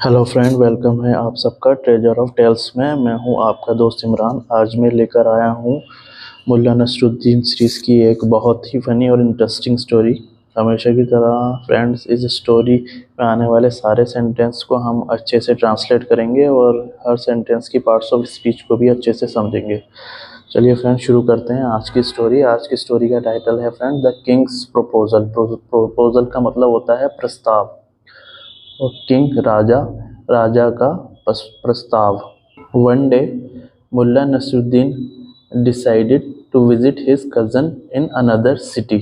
Hello friend, welcome है आप सबका ट्रेजर ऑफ टेल्स में। मैं हूं आपका दोस्त इमरान। आज मैं लेकर आया हूं मुल्ला नसरुद्दीन सीरीज़ की एक बहुत ही फ़नी और इंटरेस्टिंग स्टोरी। हमेशा की तरह फ्रेंड्स, इस स्टोरी में आने वाले सारे सेंटेंस को हम अच्छे से ट्रांसलेट करेंगे और हर सेंटेंस की पार्ट्स ऑफ स्पीच को भी अच्छे से समझेंगे। चलिए फ्रेंड, शुरू करते हैं आज की स्टोरी। आज की स्टोरी का टाइटल है friend the Kings proposal. Proposal का मतलब होता है प्रस्ताव, और किंग राजा, राजा का प्रस्ताव। One day Mulla Nasruddin decided to visit his cousin in another city.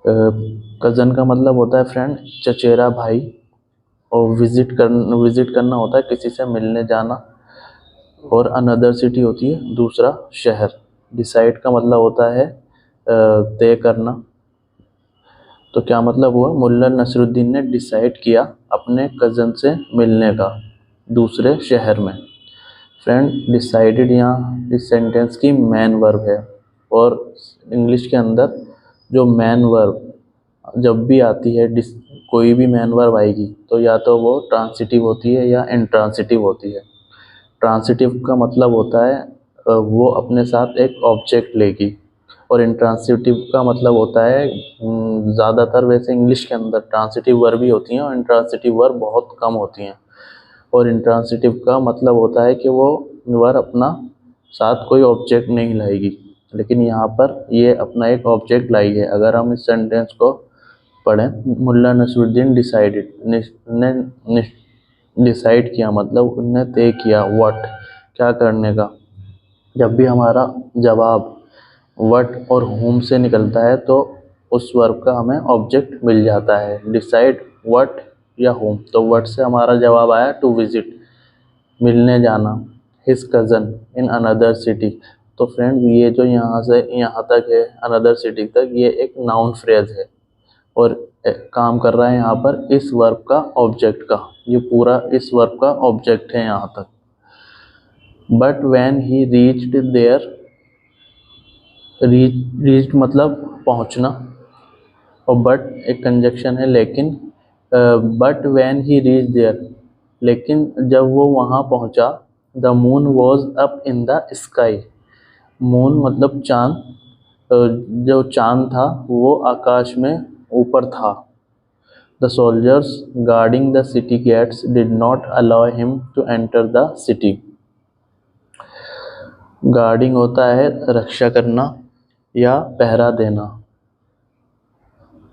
Cousin का मतलब होता है फ्रेंड चचेरा भाई, और विजिट करना होता है किसी से मिलने जाना, और अनदर सिटी होती है दूसरा शहर। डिसाइड का मतलब होता है तय करना। तो क्या मतलब हुआ, मुल्ला नसरुद्दीन ने डिसाइड किया अपने कज़न से मिलने का दूसरे शहर में। फ्रेंड, डिसाइडेड यहाँ इस सेंटेंस की मैन वर्ब है, और इंग्लिश के अंदर जो मैन वर्ब जब भी आती है, कोई भी मैन वर्ब आएगी तो या तो वो ट्रांसिटिव होती है या इंट्रांसिटिव होती है। ट्रांसिटिव का मतलब होता है वो अपने साथ एक ऑब्जेक्ट लेगी, और इंट्रांसिटिव का मतलब होता है ज़्यादातर वैसे इंग्लिश के अंदर ट्रांसिटिव वर्ब ही होती हैं और इंट्रांसिटिव वर्ब बहुत कम होती हैं। और इंट्रांसिटिव का मतलब होता है कि वो वर्ब अपना साथ कोई ऑब्जेक्ट नहीं लाएगी, लेकिन यहाँ पर ये अपना एक ऑब्जेक्ट लाई है। अगर हम इस सेंटेंस को पढ़ें, मुल्ला नसरुद्दीन डिसाइडेड, ने डिसाइड किया मतलब उनने तय किया, व्हाट क्या करने का। जब भी हमारा जवाब व्हाट और whom से निकलता है तो उस वर्ब का हमें ऑब्जेक्ट मिल जाता है। डिसाइड व्हाट या whom, तो व्हाट से हमारा जवाब आया टू विजिट, मिलने जाना, his cousin in another city. तो फ्रेंड्स, ये जो यहाँ से यहाँ तक है अनदर सिटी तक, ये एक नाउन फ्रेज है और काम कर रहा है यहाँ पर इस वर्ब का ऑब्जेक्ट का। ये पूरा इस वर्ब का ऑब्जेक्ट है यहाँ तक। But when he reached there, reached मतलब पहुँचना, और बट एक कंजक्शन है लेकिन। But when he reach there, लेकिन जब वो वहाँ पहुँचा, the moon was up in the sky. Moon मतलब चाँद, जो चाँद था वो आकाश में ऊपर था। The soldiers guarding the city gates did not allow him to enter the city. Guarding होता है रक्षा करना या पहरा देना।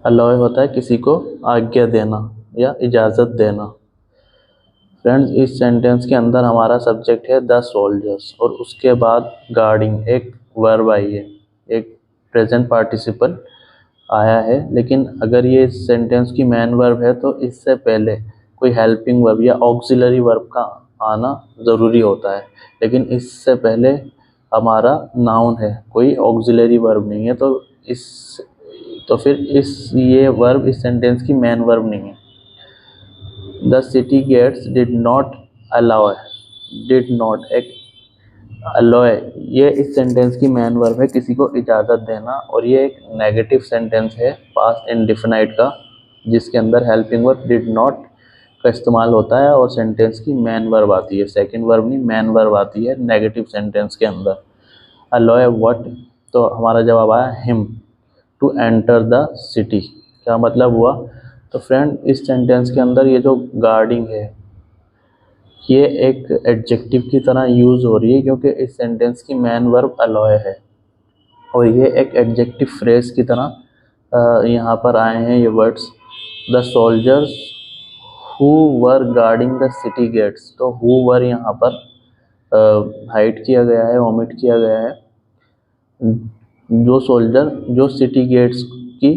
अलाउ होता है किसी को आज्ञा देना या इजाज़त देना। फ्रेंड्स, इस सेंटेंस के अंदर हमारा सब्जेक्ट है द सोल्जर्स, और उसके बाद गार्डिंग एक वर्ब आई है, एक प्रेजेंट पार्टिसिपल आया है। लेकिन अगर ये इस सेंटेंस की मैन वर्ब है तो इससे पहले कोई हेल्पिंग वर्ब या ऑक्सिलरी वर्ब का आना ज़रूरी होता है, लेकिन इससे पहले हमारा नाउन है, कोई ऑक्सिलरी वर्ब नहीं है। तो फिर ये वर्ब इस सेंटेंस की मैन वर्ब नहीं है। The city gates did not allow, did not एक अलोए, ये इस सेंटेंस की मैन वर्ब है, किसी को इजाज़त देना। और ये एक नेगेटिव सेंटेंस है पास्ट इंडेफिनाइट का, जिसके अंदर हेल्पिंग वर्ब डिड नॉट का इस्तेमाल होता है और सेंटेंस की मैन वर्ब आती है। सेकंड वर्ब नहीं, मैन वर्ब आती है नेगेटिव सेंटेंस के अंदर। अलोए व्हाट, तो हमारा जवाब आया him to enter the city. क्या मतलब हुआ, तो फ्रेंड इस सेंटेंस के अंदर ये जो गार्डिंग है ये एक एडजेक्टिव की तरह यूज़ हो रही है, क्योंकि इस सेंटेंस की मैन वर्ब अलोय है, और ये एक एडजेक्टिव फ्रेज की तरह यहाँ पर आए हैं ये words. The soldiers who were guarding the city gates, तो हु वर यहाँ पर हाइड किया गया है, ओमिट किया गया है। जो सोल्जर जो सिटी गेट्स की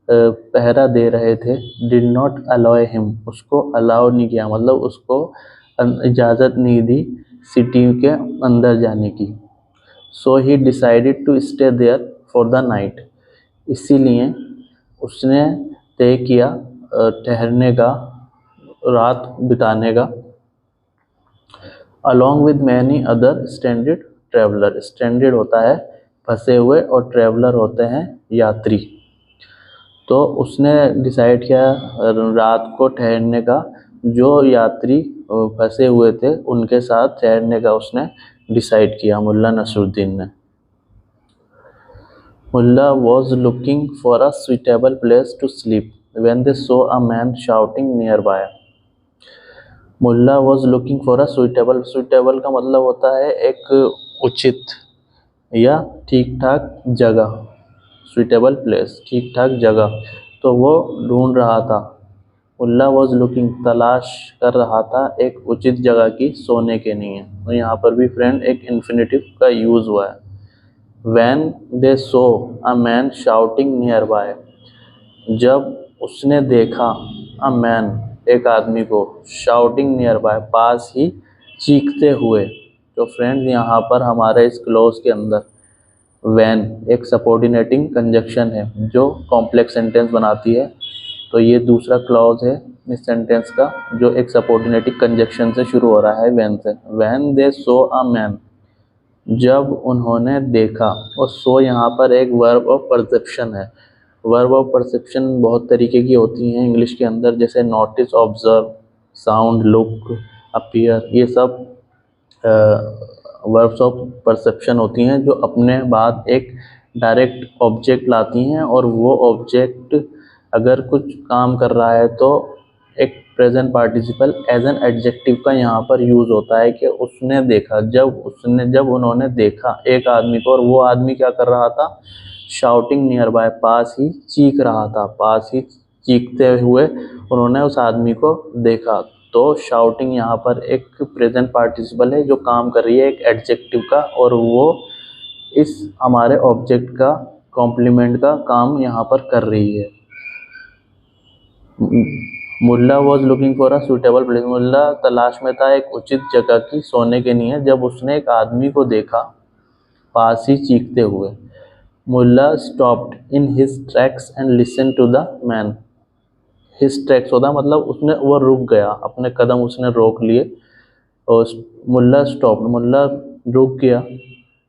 पहरा दे रहे थे, डिड नॉट अलाउ हिम, उसको अलाउ नहीं किया, मतलब उसको इजाज़त नहीं दी सिटी के अंदर जाने की। So he decided to stay there for the night, इसीलिए उसने तय किया ठहरने का, रात बिताने का। Along with many other stranded traveller, stranded होता है फंसे हुए और ट्रैवलर होते हैं यात्री। तो उसने डिसाइड किया रात को ठहरने का जो यात्री फंसे हुए थे उनके साथ ठहरने का उसने डिसाइड किया, मुल्ला नसरुद्दीन ने। मुल्ला was looking for a suitable place to sleep when they saw a man shouting nearby. Mulla was looking for a suitable का मतलब होता है एक उचित या ठीक ठाक जगह, suitable place ठीक ठाक जगह। तो वो ढूंढ रहा था, मुल्ला वॉज लुकिंग तलाश कर रहा था एक उचित जगह की सोने के लिए। तो यहाँ पर भी फ्रेंड एक इन्फिनेटिव का यूज़ हुआ है। When they saw a man shouting nearby, जब उसने देखा a man एक आदमी को shouting nearby पास ही चीखते हुए। तो फ्रेंड्स यहाँ पर हमारे इस क्लोज के अंदर when एक सबऑर्डिनेटिंग कंजक्शन है जो कॉम्प्लेक्स सेंटेंस बनाती है। तो ये दूसरा क्लॉज है इस सेंटेंस का जो एक सबऑर्डिनेटिंग कंजक्शन से शुरू हो रहा है when से। when they saw a man, जब उन्होंने देखा। और सो यहाँ पर एक वर्ब ऑफ परसेप्शन है। वर्ब ऑफ परसेप्शन बहुत तरीके की होती हैं इंग्लिश के अंदर, जैसे notice, observe, sound, look, appear, ये सब वर्ब्स ऑफ परसेप्शन होती हैं जो अपने बाद एक डायरेक्ट ऑब्जेक्ट लाती हैं, और वो ऑब्जेक्ट अगर कुछ काम कर रहा है तो एक present participle as an adjective का यहाँ पर यूज़ होता है कि उसने देखा। जब उन्होंने देखा एक आदमी को, और वो आदमी क्या कर रहा था, शाउटिंग नियर बाय, पास ही चीख रहा था। पास ही चीखते हुए उन्होंने उस आदमी को देखा। तो शाउटिंग यहाँ पर एक प्रेजेंट पार्टिसिपल है जो काम कर रही है एक एडजेक्टिव का, और वो इस हमारे ऑब्जेक्ट का कॉम्प्लीमेंट का काम यहाँ पर कर रही है। Mulla was looking for a suitable place, Mulla तलाश में था एक उचित जगह की सोने के लिए जब उसने एक आदमी को देखा पास ही चीखते हुए। Mulla stopped in his tracks and listen to the man. His tracks होता मतलब वो रुक गया, अपने कदम उसने रोक लिए। और मुल्ला स्टॉप्ड, मुल्ला रुक गया,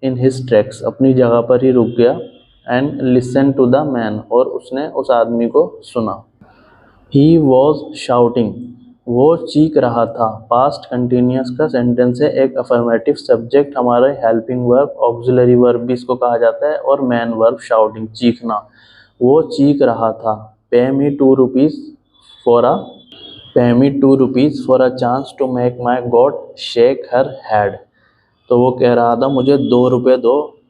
इन हिज ट्रैक्स, अपनी जगह पर ही रुक गया, and listen to the man, और उसने उस आदमी को सुना। ही वॉज शाउटिंग, वो चीख रहा था। पास्ट कंटिन्यूस का सेंटेंस है, एक अफर्मेटिव सब्जेक्ट, हमारे हेल्पिंग वर्ब, ऑक्सिलरी वर्ब भी इसको कहा जाता है, और मैन वर्ब शाउटिंग, चीखना। वो चीख रहा था। Pay me 2 rupees for a chance to make my god shake her head. तो वो कह रहा था मुझे 2 रुपये दो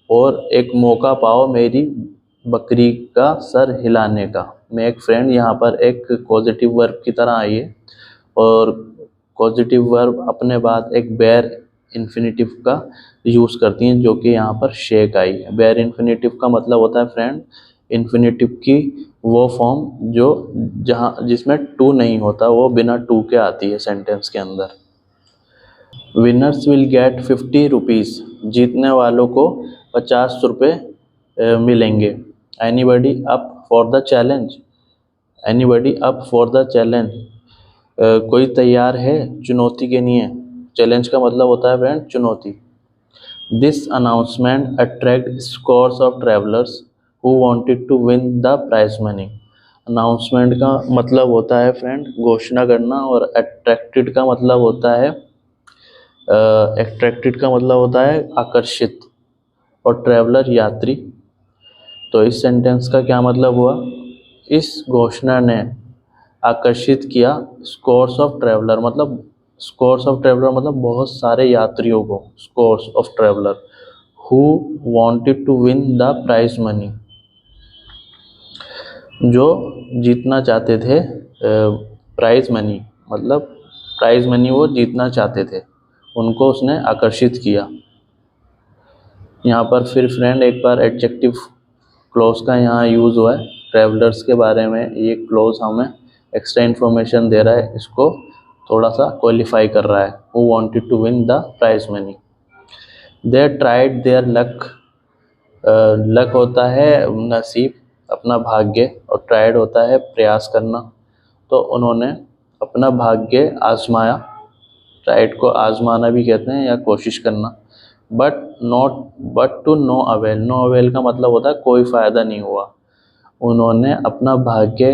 और एक मौका पाओ मेरी बकरी का सर हिलाने का। मेक फ्रेंड यहाँ पर एक पॉजिटिव वर्ब की तरह आई है, और पॉजिटिव वर्ब अपने बाद एक बेयर इन्फिनेटिव का यूज़ करती हैं, जो कि यहाँ पर शेक आई है। बेयर इन्फिनेटिव का मतलब होता है फ्रेंड इन्फिनेटिव की वो फॉर्म जिसमें टू नहीं होता, वो बिना टू के आती है सेंटेंस के अंदर। विनर्स विल गेट 50 रुपीज़, जीतने वालों को 50 रुपये मिलेंगे। Anybody up for the challenge, anybody up for the challenge, कोई तैयार है चुनौती के लिए। चैलेंज का मतलब होता है फ्रेंड चुनौती। This announcement attract scores of travellers who wanted to win the prize money. Announcement का मतलब होता है फ्रेंड घोषणा करना, और अट्रैक्टेड का मतलब होता है आकर्षित, और ट्रैवलर यात्री। तो इस सेंटेंस का क्या मतलब हुआ, इस घोषणा ने आकर्षित किया स्कोर्स ऑफ ट्रैवलर, मतलब बहुत सारे यात्रियों को, scores of traveller who wanted to win the prize money, जो जीतना चाहते थे प्राइज मनी, मतलब प्राइज मनी वो जीतना चाहते थे, उनको उसने आकर्षित किया। यहाँ पर फिर फ्रेंड एक बार एडजेक्टिव क्लोज का यहाँ यूज़ हुआ है ट्रैवलर्स के बारे में। ये क्लोज हमें एक्स्ट्रा इन्फॉर्मेशन दे रहा है, इसको थोड़ा सा क्वालिफाई कर रहा है। Who wanted to win the prize money. They tried their luck, luck होता है नसीब, अपना भाग्य, और ट्राइड होता है प्रयास करना। तो उन्होंने अपना भाग्य आजमाया, ट्राइड को आजमाना भी कहते हैं या कोशिश करना। But to no avail, no avail का मतलब होता है कोई फ़ायदा नहीं हुआ। उन्होंने अपना भाग्य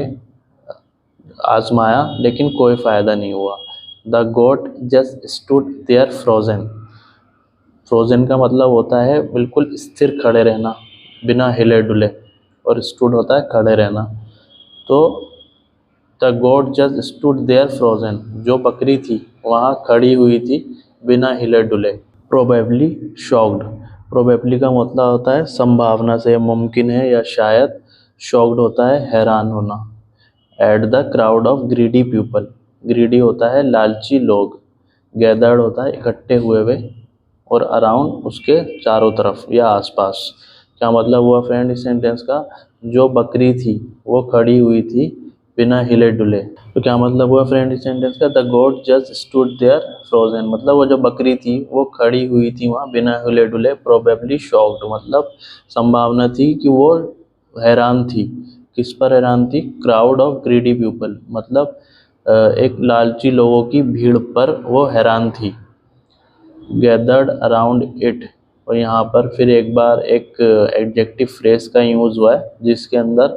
आजमाया लेकिन कोई फ़ायदा नहीं हुआ। The goat just stood there frozen. Frozen का मतलब होता है बिल्कुल स्थिर खड़े रहना, बिना हिले डुले, और स्टूड होता है खड़े रहना। तो the goat just stood there frozen, जो बकरी थी वहाँ खड़ी हुई थी बिना हिले डुले। Probably shocked. प्रोबेबली का मतलब होता है संभावना से, मुमकिन है या शायद। शॉक्ड होता है हैरान होना। At the crowd of greedy people. Greedy होता है लालची लोग। गैदर्ड होता है इकट्ठे हुए वे, और अराउंड उसके चारों तरफ या आसपास। क्या मतलब हुआ फ्रेंड इस सेंटेंस का? जो बकरी थी वो खड़ी हुई थी बिना हिले डुले। तो क्या मतलब हुआ फ्रेंड इस सेंटेंस का? The goat just stood there frozen, मतलब वो जो बकरी थी वो खड़ी हुई थी वहाँ बिना हिले डुले। प्रोबेबली शॉक्ड मतलब संभावना थी कि वो हैरान थी। किस पर हैरान थी? क्राउड ऑफ ग्रीडी पीपल, मतलब एक लालची लोगों की भीड़ पर वो हैरान थी। गैदर्ड अराउंड इट, और यहाँ पर फिर एक बार एक एडजेक्टिव फ्रेज का यूज़ हुआ है जिसके अंदर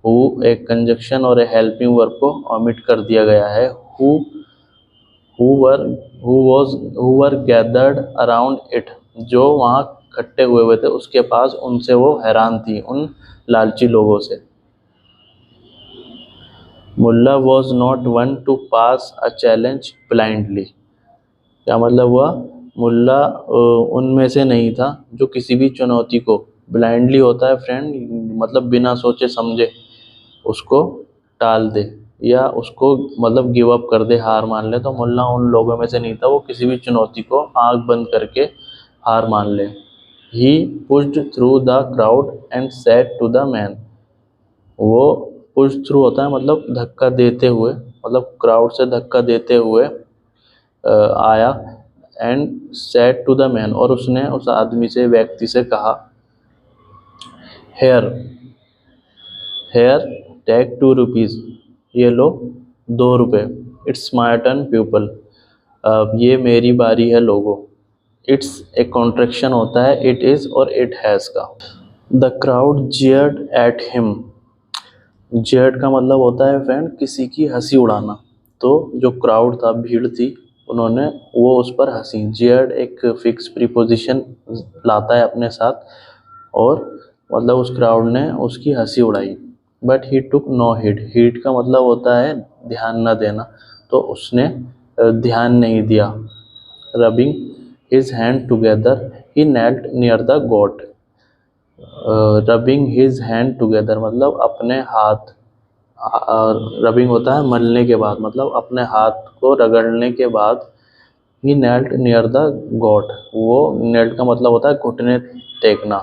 हु एक कंजक्शन और एक हेल्पिंग वर्ब को ओमिट कर दिया गया है। Who were gathered around it, जो वहाँ इकट्ठे हुए थे उसके पास, उनसे वो हैरान थी, उन लालची लोगों से। Mulla was not one to pass a challenge blindly. क्या मतलब हुआ? मुल्ला उनमें से नहीं था जो किसी भी चुनौती को, ब्लाइंडली होता है फ्रेंड मतलब बिना सोचे समझे उसको टाल दे या उसको मतलब गिव अप कर दे, हार मान ले। तो मुल्ला उन लोगों में से नहीं था वो किसी भी चुनौती को आंख बंद करके हार मान ले। He pushed through the crowd and said to the man. वो पुश थ्रू होता है मतलब धक्का देते हुए, मतलब क्राउड से धक्का देते हुए आया। And said to the man, और उसने उस आदमी से, व्यक्ति से कहा, हेयर हेयर टेक 2 रुपीज़, ये लो 2 रुपये। इट्स माई टर्न पीपल, ये मेरी बारी है लोगों। इट्स एक कॉन्ट्रैक्शन होता है इट इज़ और इट हैज़ का। The crowd Jared at him. Jared का मतलब होता है फ्रेंड किसी की हंसी उड़ाना। तो जो क्राउड था, भीड़ थी, उन्होंने वो उस पर हंसी। जेयर्ड एक फिक्स प्रीपोजिशन लाता है अपने साथ, और मतलब उस क्राउड ने उसकी हंसी उड़ाई। But he took no heed. Heed का मतलब होता है ध्यान न देना, तो उसने ध्यान नहीं दिया। Rubbing his hand together he knelt near the goat. Rubbing his hand together मतलब अपने हाथ, रबिंग होता है मलने के बाद, मतलब अपने हाथ को रगड़ने के बाद। He knelt near the goat, वो knelt का मतलब होता है घुटने टेकना,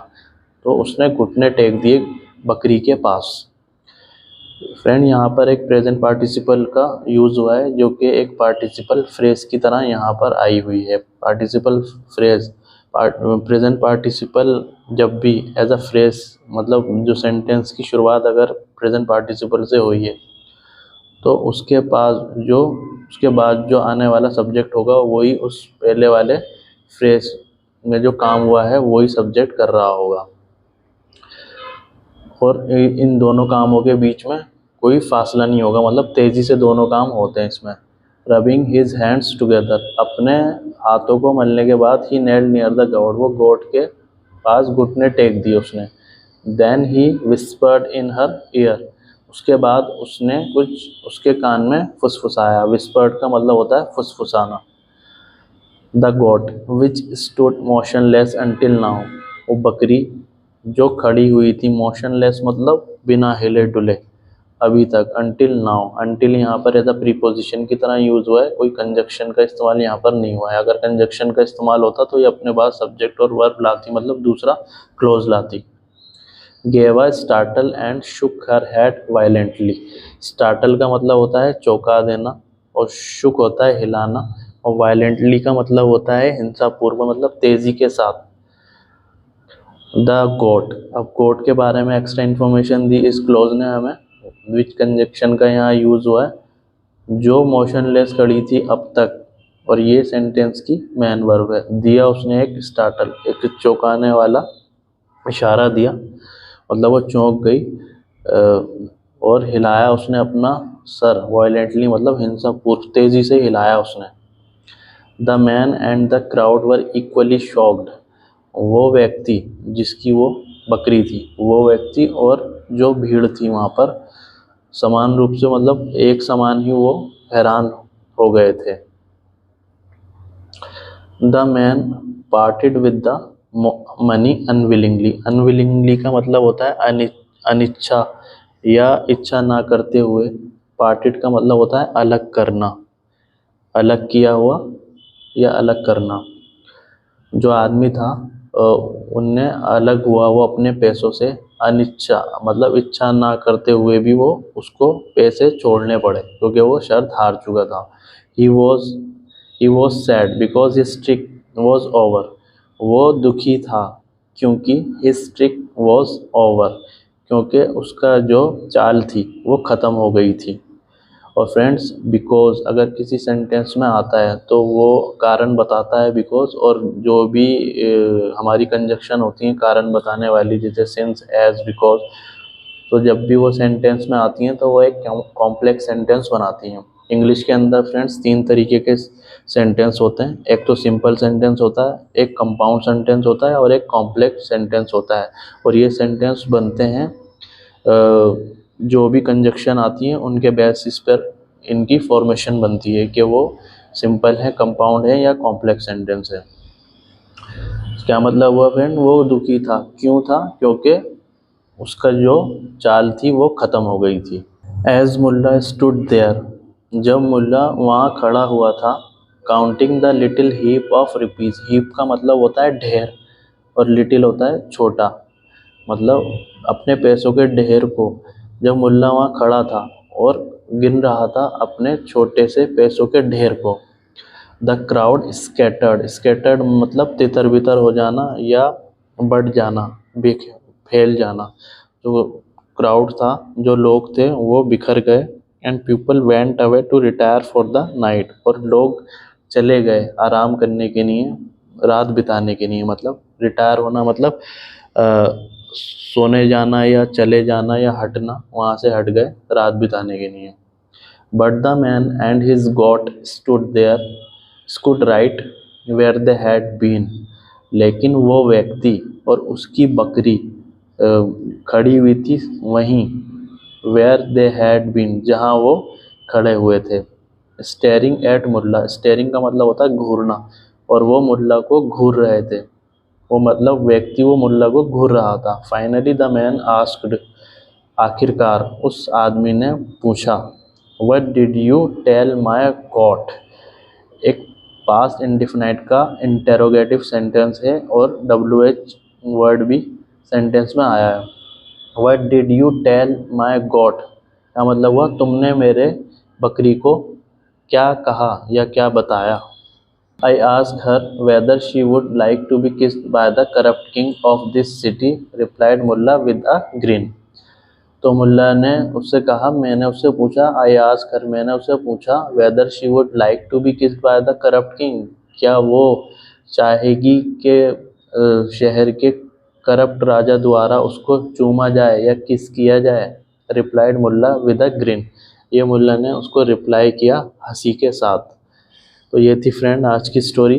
तो उसने घुटने टेक दिए बकरी के पास। फ्रेंड यहाँ पर एक प्रेजेंट पार्टिसिपल का यूज़ हुआ है जो कि एक पार्टिसिपल फ्रेज की तरह यहाँ पर आई हुई है। पार्टिसिपल फ्रेज, प्रेजेंट पार्टिसिपल जब भी एज अ फ्रेज, मतलब जो सेंटेंस की शुरुआत अगर प्रेजेंट पार्टिसिपल से हुई है तो उसके बाद जो आने वाला सब्जेक्ट होगा वही उस पहले वाले फ्रेज में जो काम हुआ है वही सब्जेक्ट कर रहा होगा, और इन दोनों कामों के बीच में कोई फासला नहीं होगा, मतलब तेज़ी से दोनों काम होते हैं इसमें। रबिंग हिज हैंड्स टुगेदर, अपने हाथों को मलने के बाद, he knelt near the goat, वो गोट के पास घुटने टेक दिए उसने। Then he whispered in her ear, उसके बाद उसने कुछ उसके कान में फुसफुसाया। विस्पर्ड का मतलब होता है फुसफुसाना। The goat which stood motionless until now, वो बकरी जो खड़ी हुई थी, मोशनलेस मतलब बिना हिले डुले अभी तक। अंटिल नाउ, अंटिल यहाँ पर एज अ प्रीपोजिशन की तरह यूज़ हुआ है, कोई कंजक्शन का इस्तेमाल यहाँ पर नहीं हुआ है। अगर कंजक्शन का इस्तेमाल होता तो ये अपने बाद सब्जेक्ट और वर्ब लाती, मतलब दूसरा क्लोज लाती। gave a startle and shook her head violently। startle का मतलब होता है चौंका देना, और shook होता है हिलाना, और violently का मतलब होता है हिंसापूर्वक, मतलब तेजी के साथ। द गोट, अब गोट के बारे में एक्स्ट्रा इन्फॉर्मेशन दी इस क्लोज ने हमें। विच कंजक्शन का यहाँ यूज़ हुआ है, जो मोशनलेस खड़ी थी अब तक, और ये सेंटेंस की मेन वर्ब है। दिया उसने एक स्टार्टल, एक चौंकाने वाला इशारा दिया, मतलब वो चौंक गई। और हिलाया उसने अपना सर, वायलेंटली मतलब हिंसापूर्व, तेजी से हिलाया उसने। The man and the crowd were equally shocked. वो व्यक्ति जिसकी वो बकरी थी, वो व्यक्ति और जो भीड़ थी वहाँ पर समान रूप से मतलब एक समान ही वो हैरान हो गए थे। The man parted with the money unwillingly. Unwillingly का मतलब होता है अनिच्छा या इच्छा ना करते हुए। पार्टेड का मतलब होता है अलग करना, अलग किया हुआ या अलग करना। जो आदमी था उनने अलग हुआ वो अपने पैसों से, अनिच्छा मतलब इच्छा ना करते हुए भी वो उसको पैसे छोड़ने पड़े क्योंकि वो शर्त हार चुका था। He was sad because his trick was over. वो दुखी था क्योंकि हिज ट्रिक वॉज ओवर, क्योंकि उसका जो चाल थी वो ख़त्म हो गई थी। और फ्रेंड्स, बिकॉज अगर किसी सेंटेंस में आता है तो वो कारण बताता है बिकॉज, और जो भी हमारी कंजक्शन होती हैं कारण बताने वाली, जैसे सिंस, एज, बिकॉज, तो जब भी वो सेंटेंस में आती हैं तो वो एक कॉम्प्लेक्स सेंटेंस बनाती हैं। इंग्लिश के अंदर फ्रेंड्स 3 तरीके के सेंटेंस होते हैं। एक तो सिंपल सेंटेंस होता है, एक कंपाउंड सेंटेंस होता है और एक कॉम्प्लेक्स सेंटेंस होता है। और ये सेंटेंस बनते हैं जो भी कंजक्शन आती हैं उनके बेसिस पर इनकी फॉर्मेशन बनती है कि वो सिंपल है, कंपाउंड है या कॉम्प्लेक्स सेंटेंस है। क्या मतलब हुआ फ्रेंड? वो दुखी था, क्यों था? क्योंकि उसका जो चाल थी वो ख़त्म हो गई थी। एज मुल्ला स्टूड देयर, जब मुल्ला वहाँ खड़ा हुआ था, counting the little heap of rupees. Heap का मतलब होता है ढेर और लिटिल होता है छोटा, मतलब अपने पैसों के ढेर को। जब मुल्ला वहाँ खड़ा था और गिन रहा था अपने छोटे से पैसों के ढेर को। द क्राउड स्कैटर्ड, स्कैटर्ड मतलब तितर बितर हो जाना या बढ़ जाना, फैल जाना। जो क्राउड था, जो लोग थे वो बिखर गए। And people went away to retire for the night, और लोग चले गए आराम करने के लिए, रात बिताने के लिए। मतलब रिटायर होना मतलब सोने जाना या चले जाना या हटना, वहाँ से हट गए रात बिताने के लिए। But the man and his goat stood right where they had been. लेकिन वो व्यक्ति और उसकी बकरी खड़ी हुई थी वहीं, वेयर दे हैड बीन, जहाँ वो खड़े हुए थे। स्टेयरिंग एट मुल्ला, स्टेयरिंग का मतलब होता है घूरना, और वो मुल्ला को घूर रहे थे। वो मतलब व्यक्ति वो मुल्ला को घूर रहा था। फाइनली द मैन आस्क्ड, आखिरकार उस आदमी ने पूछा, what did you tell my goat. एक पास्ट इंडिफिनाइट का इंटेरोगेटिव सेंटेंस है और WH वर्ड भी सेंटेंस में आया है। What did you tell my goat का मतलब हुआ तुमने मेरे बकरी को क्या कहा या क्या बताया। I asked her whether she would like to be kissed by the corrupt king of this city, replied Mulla with a grin। तो मुल्ला ने उससे कहा, मैंने उससे पूछा, I asked her, मैंने उससे पूछा, whether she would like to be kissed by the corrupt king, क्या वो चाहेगी कि शहर के करप्ट राजा द्वारा उसको चूमा जाए या किस किया जाए। Replied Mulla with a grin, ये मुल्ला ने उसको रिप्लाई किया हंसी के साथ। तो ये थी फ्रेंड आज की स्टोरी।